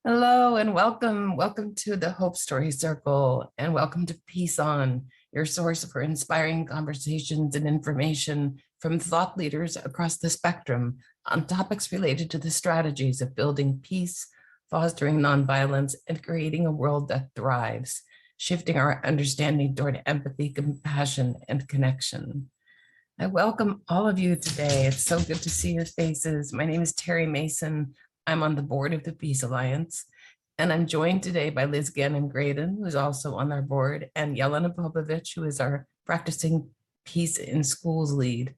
Hello and welcome. Welcome to the Hope Story Circle and welcome to Peace On, your source for inspiring conversations and information from thought leaders across the spectrum on topics related to the strategies of building peace, fostering nonviolence, and creating a world that thrives, shifting our understanding toward empathy, compassion, and connection. I welcome all of you today. It's so good to see your faces. My name is Terry Mason. I'm on the board of the Peace Alliance, and I'm joined today by Liz Gannon-Graydon, who's also on our board, and Yelena Popovich, who is our practicing peace in schools lead.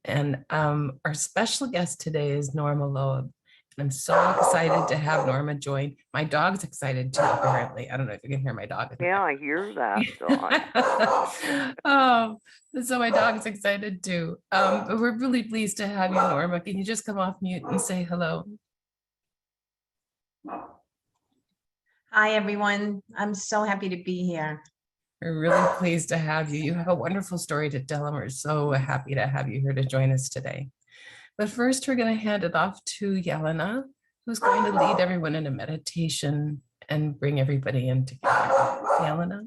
And our special guest today is Norma Loeb. I'm so excited to have Norma join. My dog's excited too, apparently. I don't know if you can hear my dog. Yeah, I hear that dog. Oh, so my dog's excited too. But we're really pleased to have you, Norma. Can you just come off mute and say hello? Hi, everyone. I'm so happy to be here. We're really pleased to have you. You have a wonderful story to tell, and we're so happy to have you here to join us today. But first, we're going to hand it off to Yelena, who's going to lead everyone in a meditation and bring everybody in together. Yelena?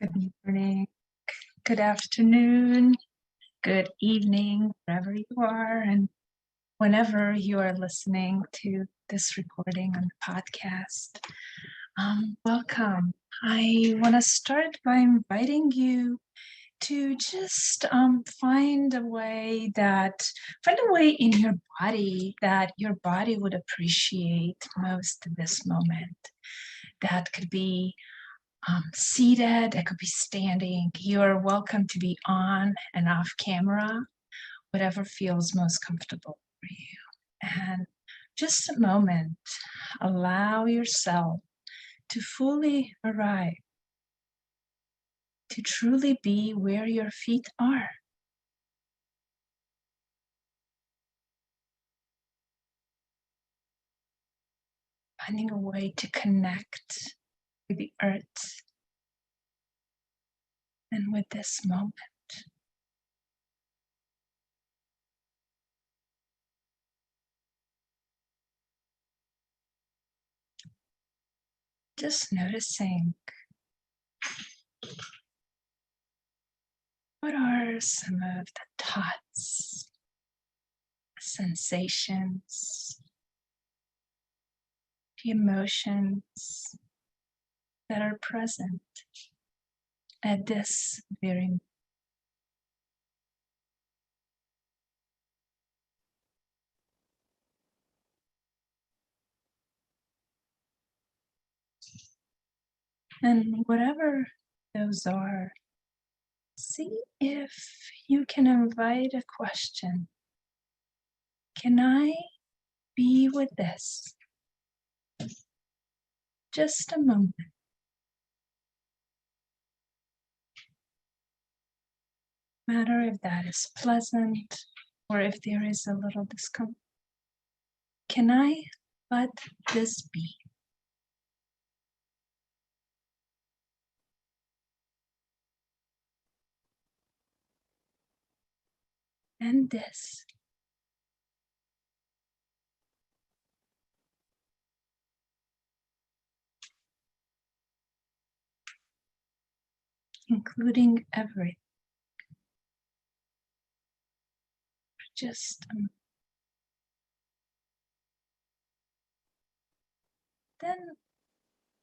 Good morning, good afternoon, good evening, wherever you are, and whenever you are listening to this recording on the podcast. Welcome. I want to start by inviting you to just find a way in your body that your body would appreciate most in this moment. That could be seated, it could be standing. You're welcome to be on and off camera, whatever feels most comfortable for you. And just a moment, allow yourself to fully arrive, to truly be where your feet are. Finding a way to connect with the earth and with this moment. Just noticing what are some of the thoughts, sensations, the emotions that are present at this very moment. And whatever those are, see if you can invite a question. Can I be with this? Just a moment. No matter if that is pleasant or if there is a little discomfort. Can I let this be? And this. Including everything. Just a moment. Then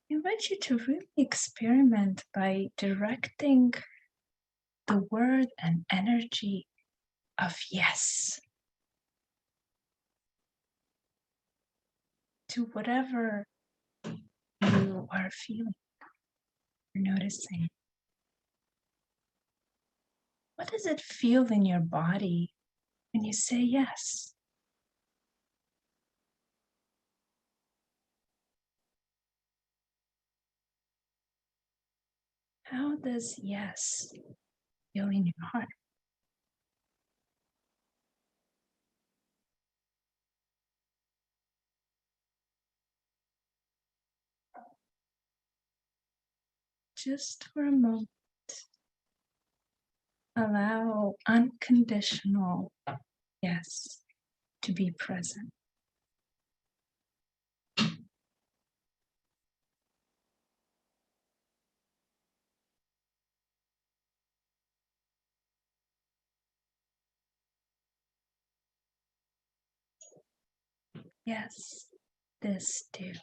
I invite you to really experiment by directing the word and energy of yes to whatever you are feeling or noticing. What does it feel in your body when you say yes? How does yes feel in your heart? Just for a moment, allow unconditional yes to be present. Yes, this too.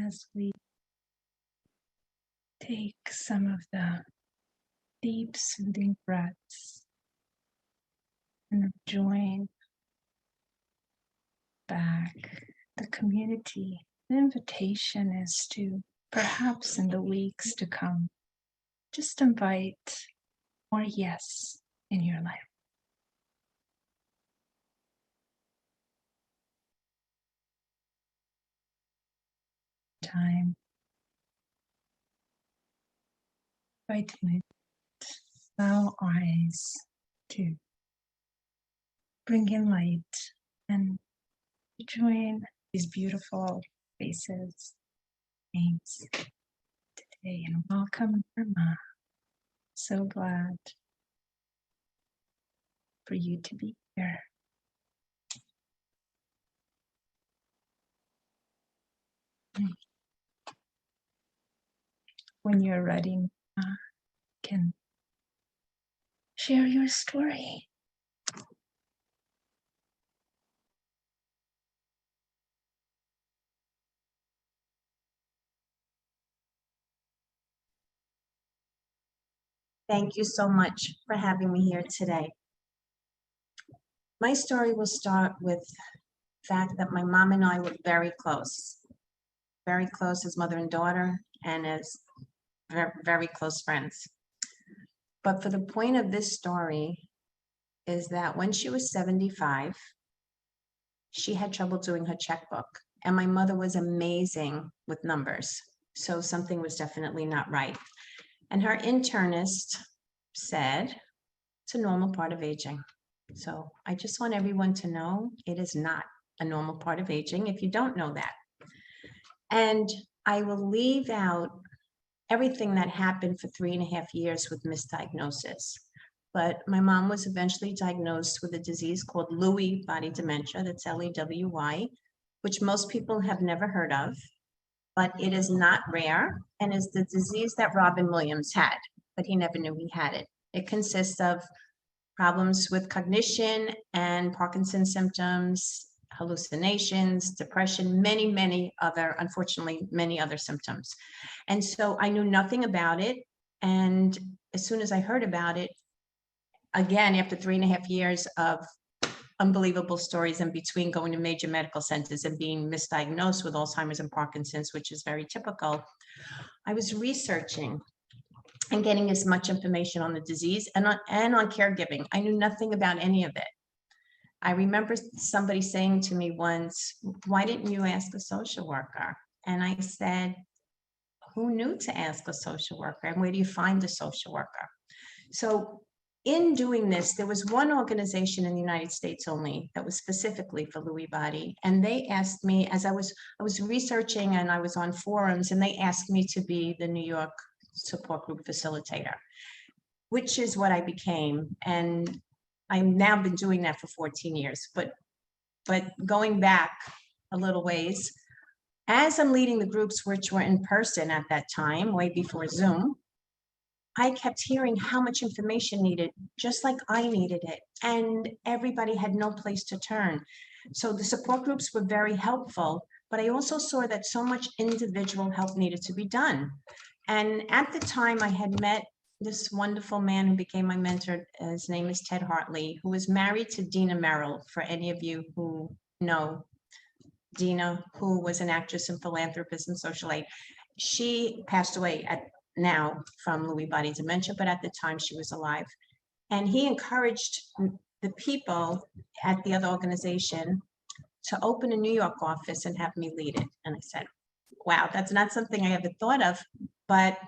As we take some of the deep, soothing breaths and join back the community, the invitation is to perhaps in the weeks to come, just invite more yes in your life. Time. Invite allow eyes to bring in light and join these beautiful faces, names today, and welcome Norma. So glad for you to be here. When you're ready, can share your story. Thank you so much for having me here today. My story will start with the fact that my mom and I were very close as mother and daughter, and as very, very close friends. But for the point of this story is that when she was 75, she had trouble doing her checkbook, and my mother was amazing with numbers. So something was definitely not right. And her internist said, it's a normal part of aging. So I just want everyone to know it is not a normal part of aging if you don't know that. And I will leave out everything that happened for 3.5 years with misdiagnosis. But my mom was eventually diagnosed with a disease called Lewy body dementia, that's L-E-W-Y, which most people have never heard of, but it is not rare and is the disease that Robin Williams had, but he never knew he had it. It consists of problems with cognition and Parkinson's symptoms, hallucinations, depression, many other, unfortunately, many other symptoms. And so I knew nothing about it. And as soon as I heard about it, again, after 3.5 years of unbelievable stories in between going to major medical centers and being misdiagnosed with Alzheimer's and Parkinson's, which is very typical, I was researching and getting as much information on the disease and on caregiving. I knew nothing about any of it. I remember somebody saying to me once, why didn't you ask a social worker? And I said, who knew to ask a social worker? And where do you find a social worker? So in doing this, there was one organization in the United States only that was specifically for Lewy body. And they asked me, as I was researching and I was on forums, and they asked me to be the New York support group facilitator, which is what I became. And I've now been doing that for 14 years. But going back a little ways, as I'm leading the groups, which were in person at that time, way before Zoom, I kept hearing how much information needed, just like I needed it. And everybody had no place to turn. So the support groups were very helpful, but I also saw that so much individual help needed to be done. And at the time I had met this wonderful man who became my mentor. His name is Ted Hartley, who was married to Dina Merrill, for any of you who know Dina, who was an actress and philanthropist and social aid. She passed away now from Lewy body dementia, but at the time she was alive. And he encouraged the people at the other organization to open a New York office and have me lead it. And I said, wow, that's not something I ever thought of. But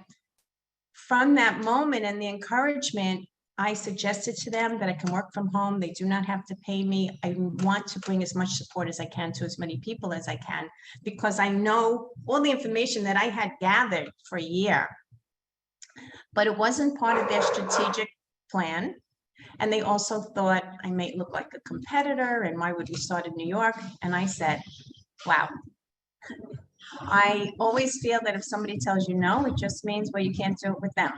from that moment and the encouragement, I suggested to them that I can work from home. They do not have to pay me. I want to bring as much support as I can to as many people as I can, because I know all the information that I had gathered for a year, but it wasn't part of their strategic plan. And they also thought I may look like a competitor and why would we start in New York? And I said, wow. I always feel that if somebody tells you no, it just means, well, you can't do it with them.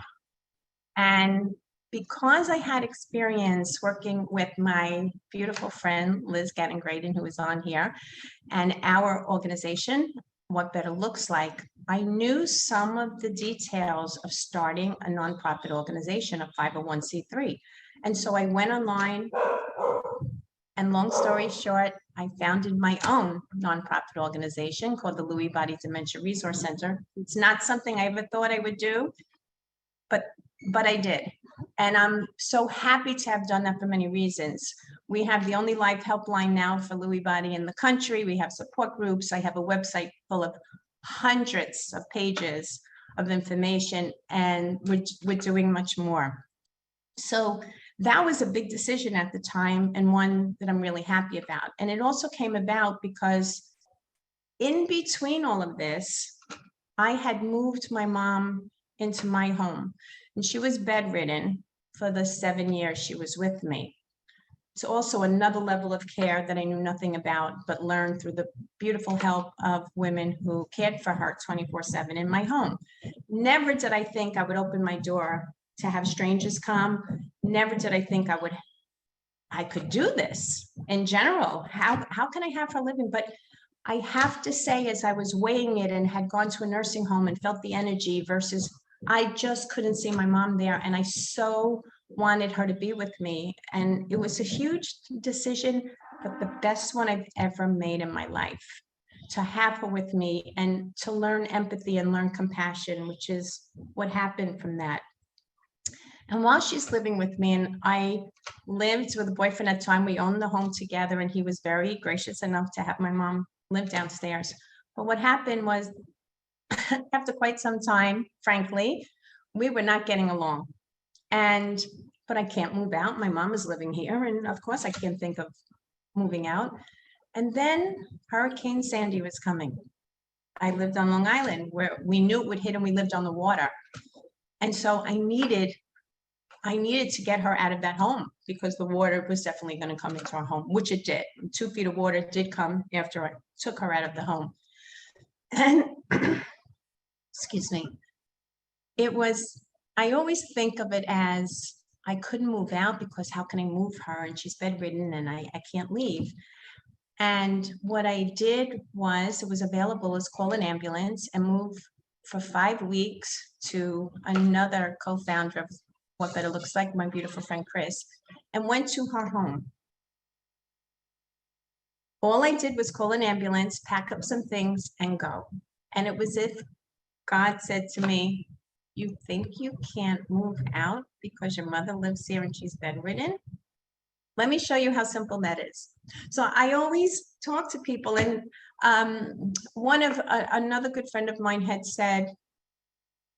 And because I had experience working with my beautiful friend, Liz Gatton-Graydon, who is on here, and our organization, What Better Looks Like, I knew some of the details of starting a nonprofit organization, a 501c3. And so I went online, and long story short, I founded my own nonprofit organization called the Lewy Body Dementia Resource Center. It's not something I ever thought I would do, but I did. And I'm so happy to have done that for many reasons. We have the only live helpline now for Lewy body in the country. We have support groups. I have a website full of hundreds of pages of information, and we're doing much more. So that was a big decision at the time, and one that I'm really happy about. And it also came about because in between all of this, I had moved my mom into my home, and she was bedridden for the 7 years she was with me. It's also another level of care that I knew nothing about, but learned through the beautiful help of women who cared for her 24/7 in my home. Never did I think I would open my door to have strangers come. Never did I think I could do this in general. How can I have her living? But I have to say, as I was weighing it and had gone to a nursing home and felt the energy versus I just couldn't see my mom there. And I so wanted her to be with me. And it was a huge decision, but the best one I've ever made in my life, to have her with me and to learn empathy and learn compassion, which is what happened from that. And while she's living with me, and I lived with a boyfriend at the time, we owned the home together, and he was very gracious enough to have my mom live downstairs. But what happened was, after quite some time, frankly, we were not getting along. But I can't move out. My mom is living here, and of course I can't think of moving out. And then Hurricane Sandy was coming. I lived on Long Island, where we knew it would hit, and we lived on the water. And so I needed to get her out of that home, because the water was definitely going to come into our home, which it did. 2 feet of water did come after I took her out of the home. And excuse me, I always think of it as I couldn't move out because how can I move her? And she's bedridden and I can't leave. And what I did was, it was available, is call an ambulance and move for 5 weeks to another co-founder of What Better Looks Like, my beautiful friend Chris, and went to her home. All I did was call an ambulance, pack up some things, and go. And it was as if God said to me, you think you can't move out because your mother lives here and she's bedridden? Let me show you how simple that is. So I always talk to people, and another good friend of mine had said,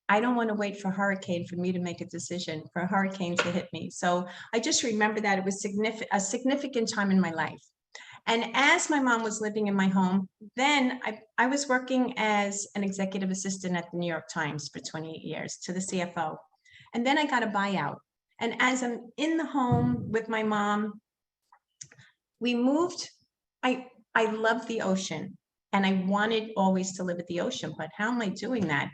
I don't want to wait for a hurricane for me to make a decision, for a hurricane to hit me. So I just remember that it was a significant time in my life. And as my mom was living in my home, then I was working as an executive assistant at the New York Times for 28 years to the CFO. And then I got a buyout. And as I'm in the home with my mom, we moved. I love the ocean, and I wanted always to live at the ocean, but how am I doing that?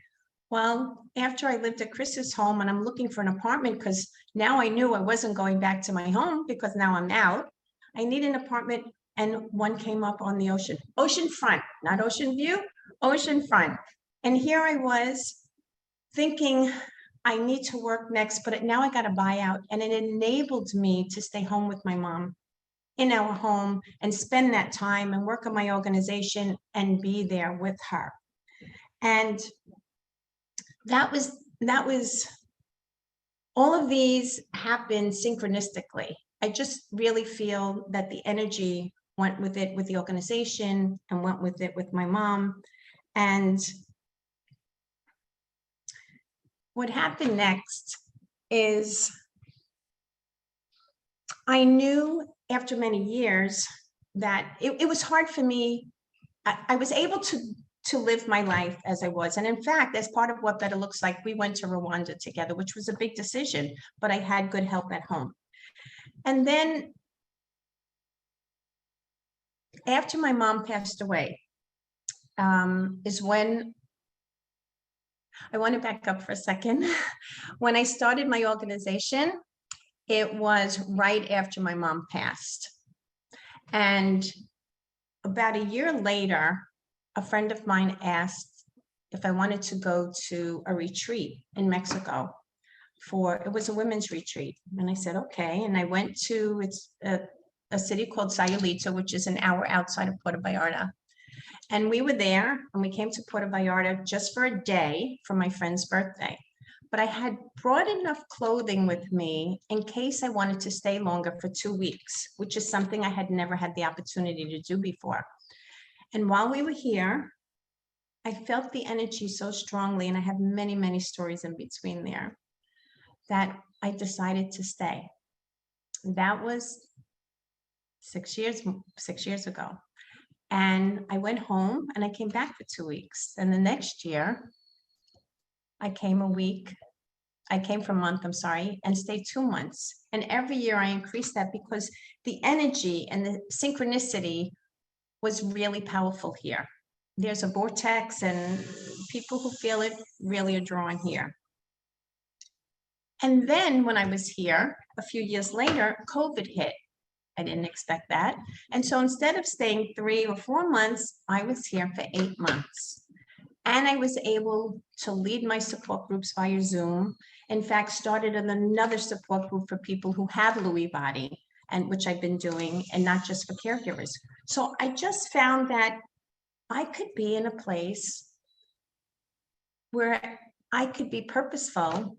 Well, after I lived at Chris's home, and I'm looking for an apartment, because now I knew I wasn't going back to my home because now I'm out. I need an apartment, and one came up on the ocean. Ocean front, not ocean view, ocean front. And here I was thinking, I need to work next, but now I got a buyout, and it enabled me to stay home with my mom in our home and spend that time and work on my organization and be there with her. And that was all of these happened synchronistically. I just really feel that the energy went with it, with the organization, and went with it with my mom. And what happened next is I knew after many years that it was hard for me. I was able to live my life as I was. And in fact, as part of What Better Looks Like, we went to Rwanda together, which was a big decision, but I had good help at home. And then after my mom passed away, is when I want to back up for a second. When I started my organization, it was right after my mom passed. And about a year later, a friend of mine asked if I wanted to go to a retreat in Mexico it was a women's retreat. And I said, okay. And I went to, it's a city called Sayulita, which is an hour outside of Puerto Vallarta. And we were there and we came to Puerto Vallarta just for a day for my friend's birthday. But I had brought enough clothing with me in case I wanted to stay longer for 2 weeks, which is something I had never had the opportunity to do before. And while we were here, I felt the energy so strongly, and I have many, many stories in between there, that I decided to stay. That was 6 years ago. And I went home and I came back for 2 weeks. And the next year, I came for a month, and stayed 2 months. And every year I increased that because the energy and the synchronicity was really powerful here. There's a vortex, and people who feel it really are drawn here. And then when I was here, a few years later, COVID hit. I didn't expect that. And so instead of staying 3 or 4 months, I was here for 8 months. And I was able to lead my support groups via Zoom. In fact, started another support group for people who have Lewy body, and which I've been doing, and not just for caregivers. So I just found that I could be in a place where I could be purposeful,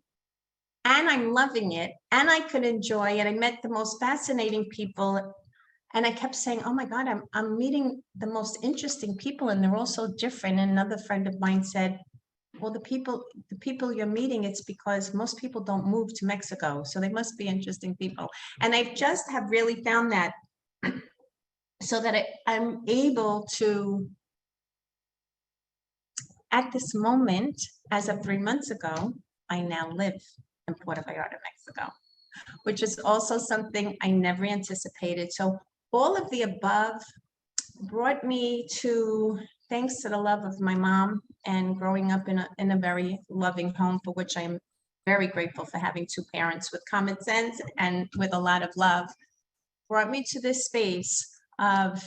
and I'm loving it, and I could enjoy it. I met the most fascinating people, and I kept saying, oh my God, I'm meeting the most interesting people, and they're all so different. And another friend of mine said, well, the people you're meeting, it's because most people don't move to Mexico, so they must be interesting people. And I just have really found that, so that I'm able to, at this moment, as of 3 months ago, I now live in Puerto Vallarta, Mexico, which is also something I never anticipated. So all of the above brought me to, thanks to the love of my mom and growing up in a very loving home, for which I'm very grateful for having 2 parents with common sense and with a lot of love, brought me to this space of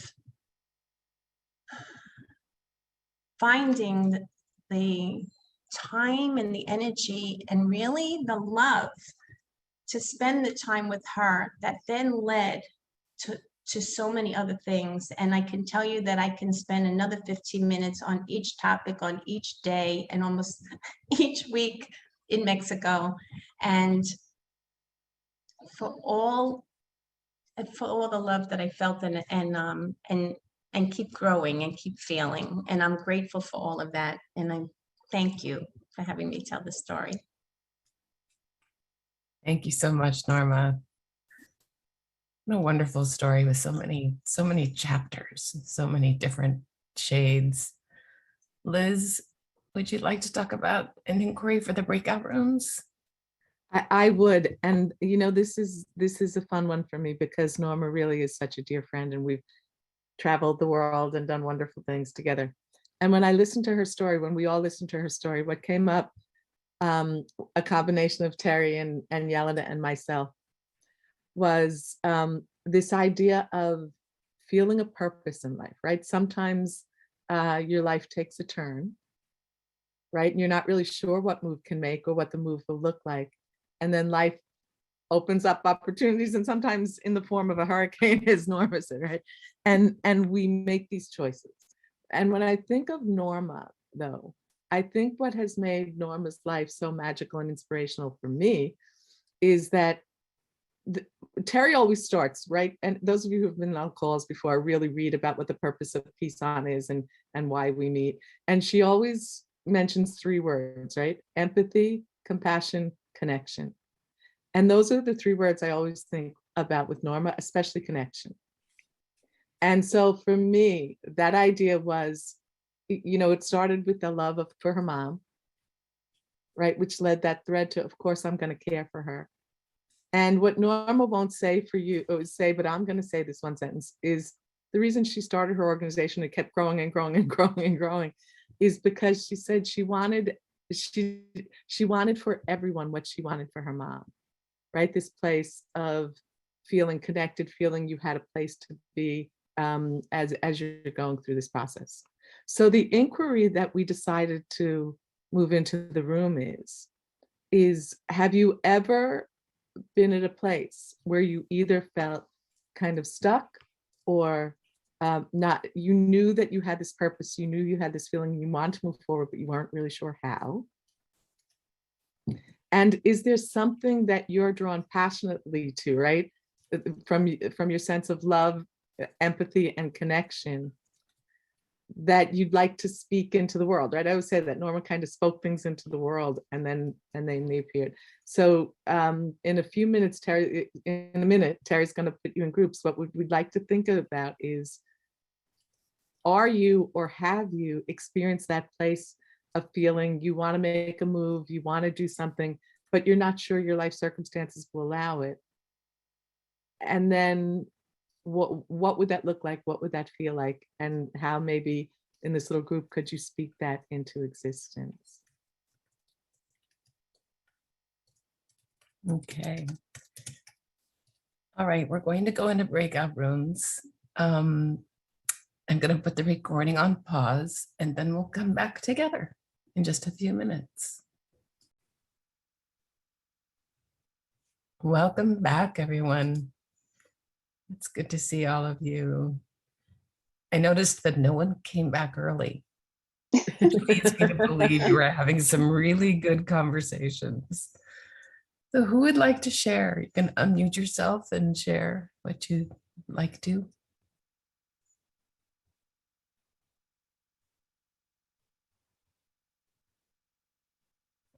finding the time and the energy and really the love to spend the time with her, that then led to so many other things. And I can tell you that I can spend another 15 minutes on each topic on each day and almost each week in Mexico. And for all the love that I felt, and keep growing and keep feeling. And I'm grateful for all of that. And I thank you for having me tell this story. Thank you so much, Norma. What a wonderful story with so many chapters, so many different shades. Liz, would you like to talk about an inquiry for the breakout rooms? I would, and this is a fun one for me because Norma really is such a dear friend, and we've traveled the world and done wonderful things together. And when I listened to her story, when we all listened to her story, what came up, a combination of Terry and Yelena and myself, was this idea of feeling a purpose in life, right? Sometimes your life takes a turn, right? And you're not really sure what move can make or what the move will look like. And then life opens up opportunities, and sometimes in the form of a hurricane, as Norma said, right? And we make these choices. And when I think of Norma, though, I think what has made Norma's life so magical and inspirational for me is that Terry always starts, right? And those of you who've been on calls before really read about what the purpose of Peace On is and why we meet. And she always mentions 3 words, right? Empathy, compassion, connection. And those are the 3 words I always think about with Norma, especially connection. And so for me, that idea was, it started with the love for her mom, right? Which led that thread to, of course, I'm going to care for her. And what Norma won't say for you, or say, but I'm going to say this one sentence, is the reason she started her organization and kept growing and growing and growing and growing is because she said she wanted for everyone what she wanted for her mom, right? This place of feeling connected, feeling you had a place to be as you're going through this process. So the inquiry that we decided to move into the room is have you ever been at a place where you either felt kind of stuck or not, you knew that you had this purpose, you knew you had this feeling, you wanted to move forward, but you weren't really sure how? And is there something that you're drawn passionately to, right? From your sense of love, empathy, and connection that you'd like to speak into the world, right? I always say that Norma kind of spoke things into the world and then they appeared. So in a few minutes, Terry's going to put you in groups. What we'd like to think about is, are you or have you experienced that place of feeling you want to make a move, you want to do something, but you're not sure your life circumstances will allow it? And then what would that look like? What would that feel like? And how maybe in this little group could you speak that into existence? Okay. All right, we're going to go into breakout rooms. I'm going to put the recording on pause and then we'll come back together in just a few minutes. Welcome back, everyone. It's good to see all of you. I noticed that no one came back early. It leads me to believe you were having some really good conversations. So who would like to share? You can unmute yourself and share what you'd like to.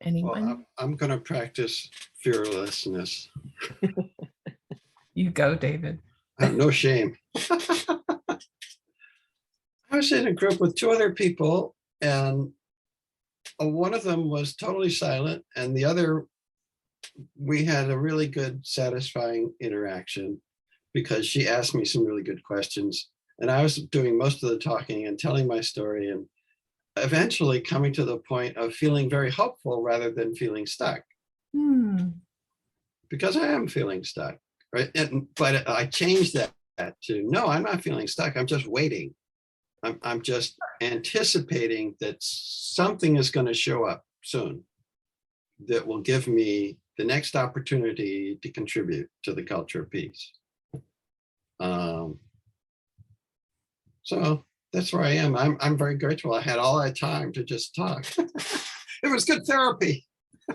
Anyone? Well, I'm going to practice fearlessness. You go, David. No shame. I was in a group with two other people, and one of them was totally silent, and the other, we had a really good, satisfying interaction because she asked me some really good questions, and I was doing most of the talking and telling my story, and eventually coming to the point of feeling very hopeful rather than feeling stuck. Because I am feeling stuck, right? But I changed that to, no, I'm not feeling stuck. I'm just waiting. I'm just anticipating that something is going to show up soon that will give me the next opportunity to contribute to the culture of peace. So that's where I am. I'm very grateful. I had all that time to just talk. It was good therapy.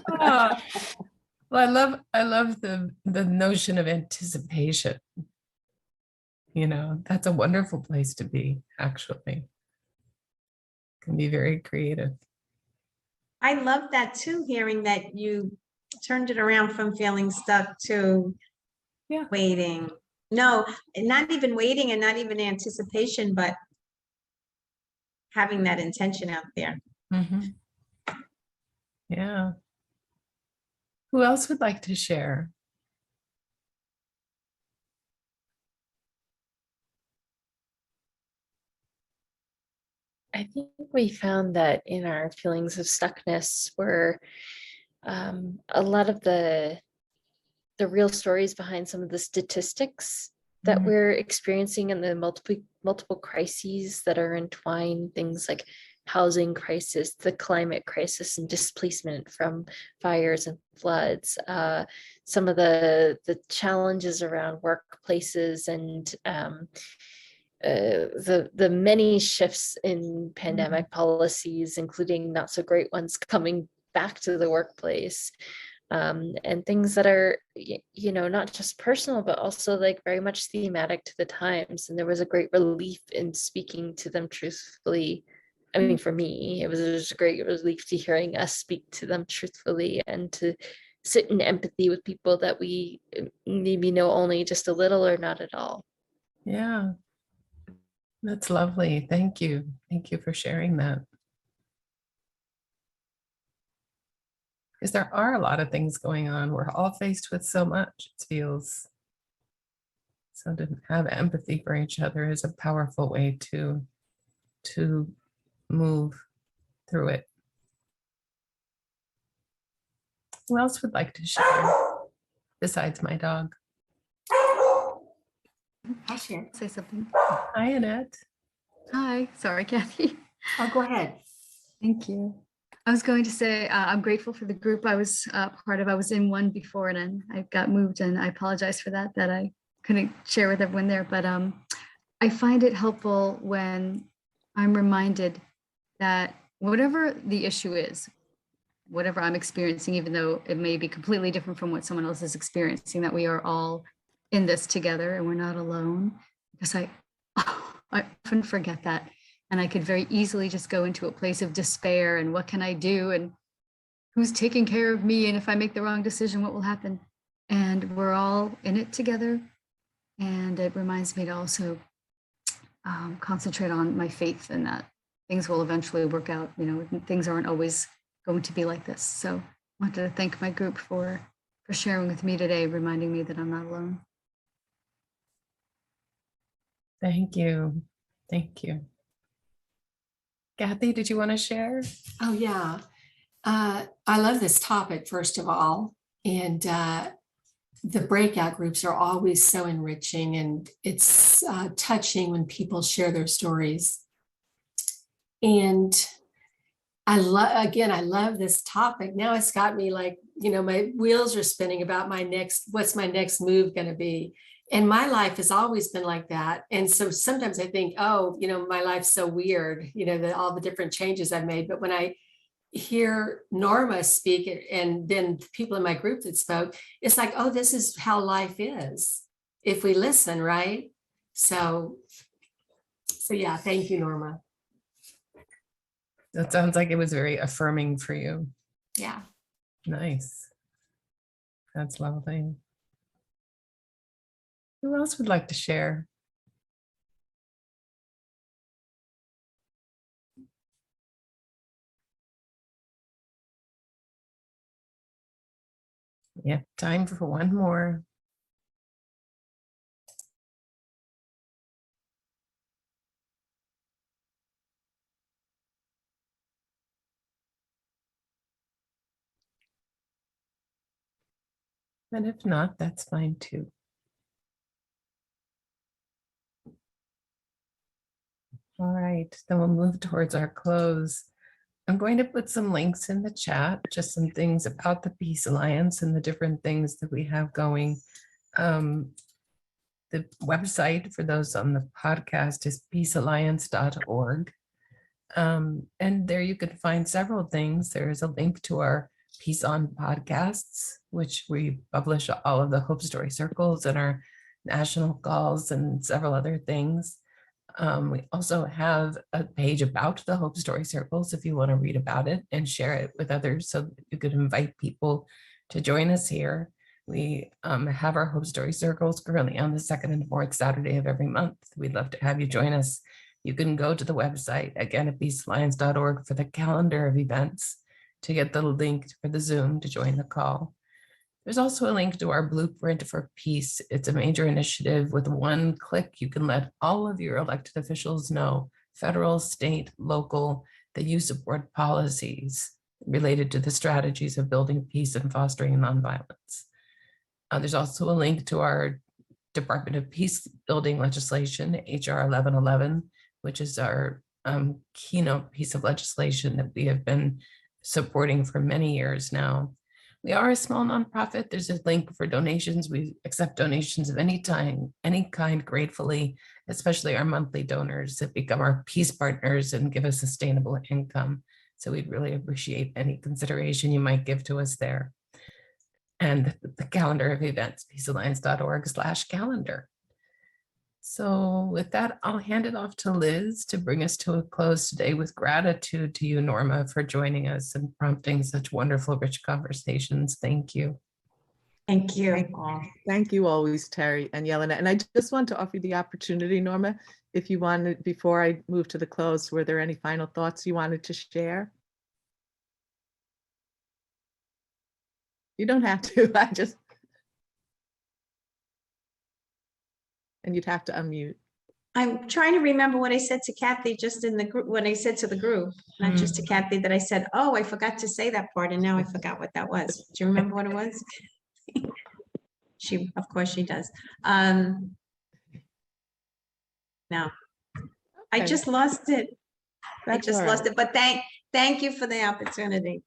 Ah, well, I love the notion of anticipation. You know, that's a wonderful place to be, actually. Can be very creative. I love that too, hearing that you turned it around from feeling stuck to waiting. No, not even waiting and not even anticipation, but having that intention out there. Mhm. Yeah. Who else would like to share? I think we found that in our feelings of stuckness were a lot of the real stories behind some of the statistics that Mhm. we're experiencing and the multiple crises that are entwined, things like housing crisis, the climate crisis, and displacement from fires and floods, some of the challenges around workplaces and the many shifts in pandemic policies, including not so great ones coming back to the workplace, and things that are, you know, not just personal, but also like very much thematic to the times. And there was a great relief in speaking to them truthfully. I mean, for me, it was just a great relief to hearing us speak to them truthfully and to sit in empathy with people that we maybe know only just a little or not at all. Yeah. That's lovely. Thank you. Thank you for sharing that. because there are a lot of things going on. We're all faced with so much, it feels. So to have empathy for each other is a powerful way to move through it. Who else would like to share besides my dog? I'll share. Say something. Hi, Annette. Hi, sorry, Kathy. Oh, go ahead. Thank you. I was going to say I'm grateful for the group I was part of. I was in one before and then I got moved, and I apologize for that I couldn't share with everyone there. But I find it helpful when I'm reminded that whatever the issue is, whatever I'm experiencing, even though it may be completely different from what someone else is experiencing, that we are all in this together and we're not alone. Because I often forget that. And I could very easily just go into a place of despair and what can I do? And who's taking care of me? And if I make the wrong decision, what will happen? And we're all in it together. And it reminds me to also concentrate on my faith and that things will eventually work out. You know, things aren't always going to be like this. So I wanted to thank my group for sharing with me today, reminding me that I'm not alone. Thank you. Thank you. Kathy, did you want to share? Oh, yeah. I love this topic, first of all. And the breakout groups are always so enriching, and it's touching when people share their stories. And I love this topic. Now it's got me like, you know, my wheels are spinning about what's my next move going to be? And my life has always been like that. And so sometimes I think, oh, you know, my life's so weird, you know, all the different changes I've made. But when I hear Norma speak and then the people in my group that spoke, it's like, oh, this is how life is if we listen, right? So yeah, thank you, Norma. That sounds like it was very affirming for you. Yeah. Nice. That's lovely. Who else would like to share? Yeah, time for one more. And if not, that's fine too. All right, then we'll move towards our close. I'm going to put some links in the chat, just some things about the Peace Alliance and the different things that we have going. The website for those on the podcast is peacealliance.org. And there you can find several things. There's a link to our Peace On podcasts, which we publish all of the Hope Story Circles and our national calls and several other things. We also have a page about the Hope Story Circles if you want to read about it and share it with others so that you could invite people to join us here. We have our Hope Story Circles currently on the second and fourth Saturday of every month. We'd love to have you join us. You can go to the website, again, at peacealliance.org for the calendar of events to get the link for the Zoom to join the call. There's also a link to our Blueprint for Peace. It's a major initiative. With one click, you can let all of your elected officials know, federal, state, local, that you support policies related to the strategies of building peace and fostering nonviolence. There's also a link to our Department of Peace building legislation, HR 1111, which is our keynote piece of legislation that we have been supporting for many years now. We are a small nonprofit. There's a link for donations. We accept donations of any kind, gratefully, especially our monthly donors that become our peace partners and give us sustainable income. So we'd really appreciate any consideration you might give to us there. And the calendar of events, peacealliance.org/calendar. So with that, I'll hand it off to Liz to bring us to a close today with gratitude to you, Norma, for joining us and prompting such wonderful, rich conversations. Thank you. Thank you. Thank you always, Terry and Yelena. And I just want to offer you the opportunity, Norma, if you wanted, before I move to the close, were there any final thoughts you wanted to share? You don't have to. And you'd have to unmute. I'm trying to remember what I said to Kathy just in the group, when I said to the group, not just to Kathy, that I said, oh, I forgot to say that part, and now I forgot what that was. Do you remember what it was? She, of course she does. No, I Okay, just lost it. I that's just all lost right. it, but thank you for the opportunity.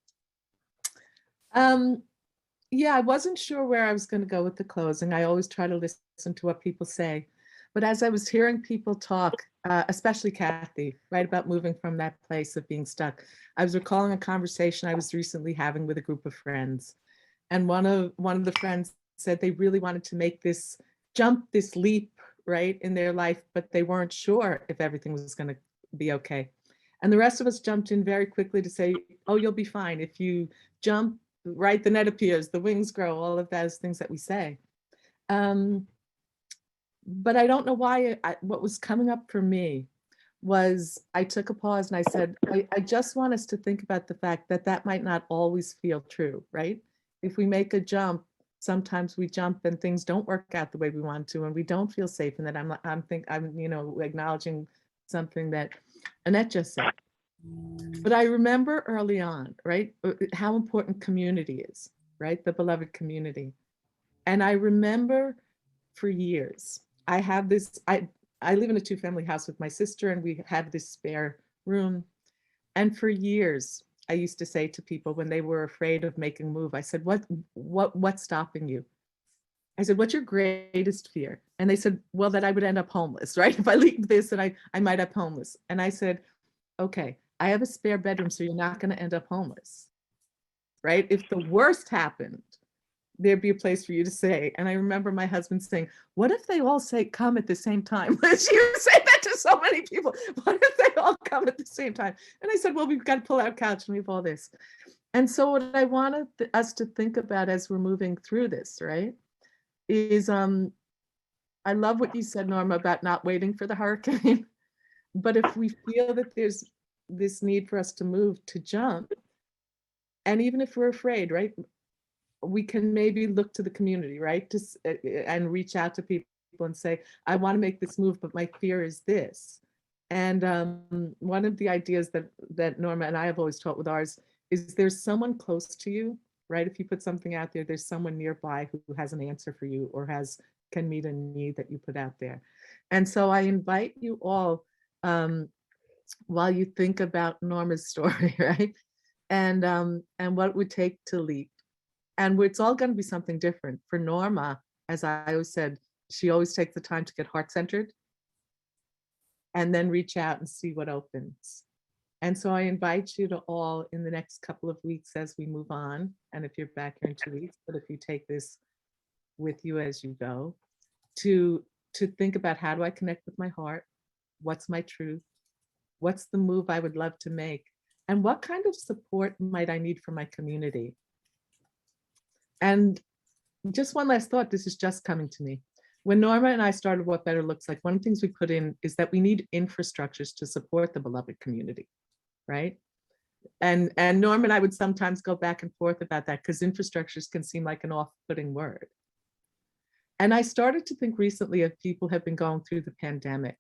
Yeah, I wasn't sure where I was going to go with the closing. I always try to listen to what people say. But as I was hearing people talk, especially Kathy, right, about moving from that place of being stuck, I was recalling a conversation I was recently having with a group of friends. And one of the friends said they really wanted to make this jump, this leap, right, in their life, but they weren't sure if everything was going to be okay. And the rest of us jumped in very quickly to say, oh, you'll be fine. If you jump, right, the net appears, the wings grow, all of those things that we say. But I don't know why. What was coming up for me was I took a pause and I said, I just want us to think about the fact that that might not always feel true, right? If we make a jump, sometimes we jump and things don't work out the way we want to, and we don't feel safe. And that I'm acknowledging something that Annette just said. But I remember early on, right, how important community is, right? The beloved community. And I remember for years, I live in a 2-family house with my sister, and we had this spare room. And for years, I used to say to people when they were afraid of making a move, I said, what's stopping you? I said, what's your greatest fear? And they said, well, that I would end up homeless, right? If I leave this, and I might up homeless. And I said, okay, I have a spare bedroom, so you're not going to end up homeless, right? If the worst happened, there'd be a place for you to say. And I remember my husband saying, what if they all say come at the same time? She would say that to so many people. What if they all come at the same time? And I said, well, we've got to pull out couch and we have all this. And so what I wanted us to think about as we're moving through this, right, is I love what you said, Norma, about not waiting for the hurricane. But if we feel that there's this need for us to move, to jump, and even if we're afraid, right, we can maybe look to the community, right, and reach out to people and say, I want to make this move, but my fear is this. And one of the ideas that Norma and I have always taught with ours is there's someone close to you, right? If you put something out there, there's someone nearby who has an answer for you or can meet a need that you put out there. And so I invite you all, while you think about Norma's story, right, and what it would take to leap. And it's all going to be something different. For Norma, as I always said, she always takes the time to get heart-centered and then reach out and see what opens. And so I invite you to all in the next couple of weeks as we move on, and if you're back here in 2 weeks, but if you take this with you as you go, to think about, how do I connect with my heart? What's my truth? What's the move I would love to make? And what kind of support might I need from my community? And just one last thought, this is just coming to me. When Norma and I started What Better Looks Like, one of the things we put in is that we need infrastructures to support the beloved community, right? And Norma and I would sometimes go back and forth about that because infrastructures can seem like an off-putting word. And I started to think recently of people have been going through the pandemic,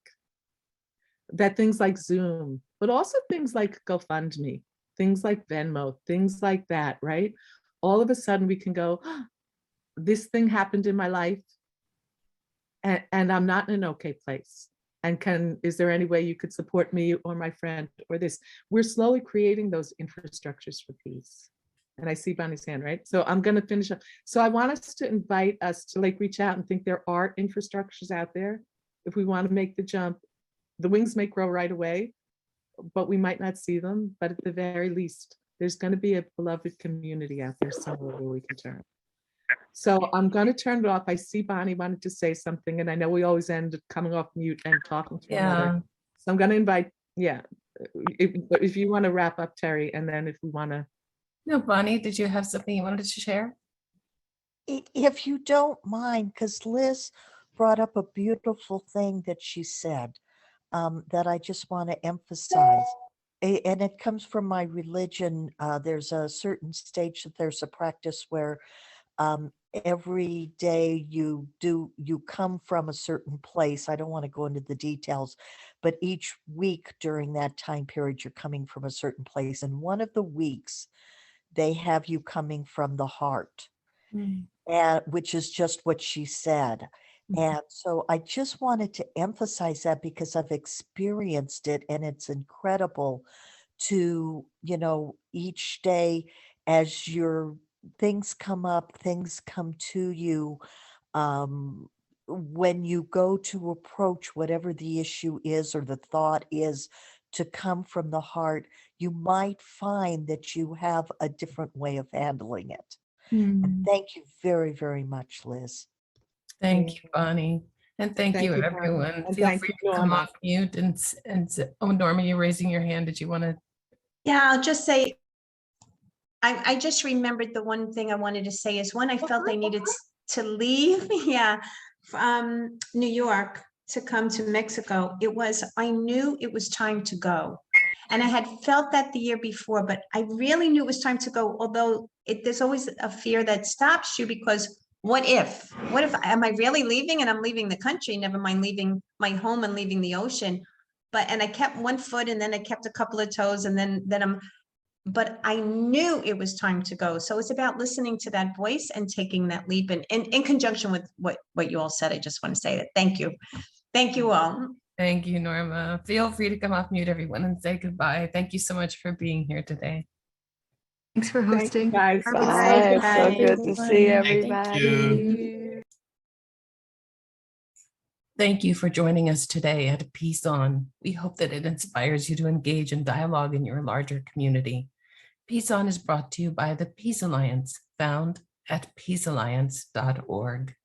that things like Zoom, but also things like GoFundMe, things like Venmo, things like that, right? All of a sudden we can go, oh, this thing happened in my life and I'm not in an okay place. And is there any way you could support me or my friend or this? We're slowly creating those infrastructures for peace. And I see Bonnie's hand, right? So I'm going to finish up. So I want us to invite us to reach out and think there are infrastructures out there. If we want to make the jump, the wings may grow right away, but we might not see them. But at the very least, there's going to be a beloved community out there somewhere where we can turn. So I'm going to turn it off. I see Bonnie wanted to say something, and I know we always end coming off mute and talking to another. So I'm going to invite, if you want to wrap up, Terry, and then if we want to. No, Bonnie, did you have something you wanted to share? If you don't mind, because Liz brought up a beautiful thing that she said that I just want to emphasize. and it comes from my religion. There's a certain stage that there's a practice where every day you come from a certain place. I don't want to go into the details, but each week during that time period, you're coming from a certain place. And one of the weeks, they have you coming from the heart, and which is just what she said. And so I just wanted to emphasize that because I've experienced it, and it's incredible to, each day as your things come up, things come to you. Um, when you go to approach whatever the issue is or the thought is, to come from the heart, you might find that you have a different way of handling it. And thank you very, very much, Liz. Thank you, Bonnie. And thank you, Bonnie. everyone. And Feel thank free you, to come Norma. off mute oh, Norma, you're raising your hand. Did you want to? Yeah, I'll just say, I just remembered the one thing I wanted to say is when I felt I needed to leave, from New York to come to Mexico, I knew it was time to go. And I had felt that the year before, but I really knew it was time to go, although there's always a fear that stops you because what if, am I really leaving and I'm leaving the country, never mind leaving my home and leaving the ocean. And I kept one foot and then I kept a couple of toes and then but I knew it was time to go. So it's about listening to that voice and taking that leap. And in conjunction with what you all said, I just want to say that. Thank you. Thank you all. Thank you, Norma. Feel free to come off mute, everyone, and say goodbye. Thank you so much for being here today. Thanks for Thank you, hosting. guys. Bye. So Bye. good to see Thank everybody. Thank you for joining us today at Peace On. We hope that it inspires you to engage in dialogue in your larger community. Peace On is brought to you by the Peace Alliance, found at peacealliance.org.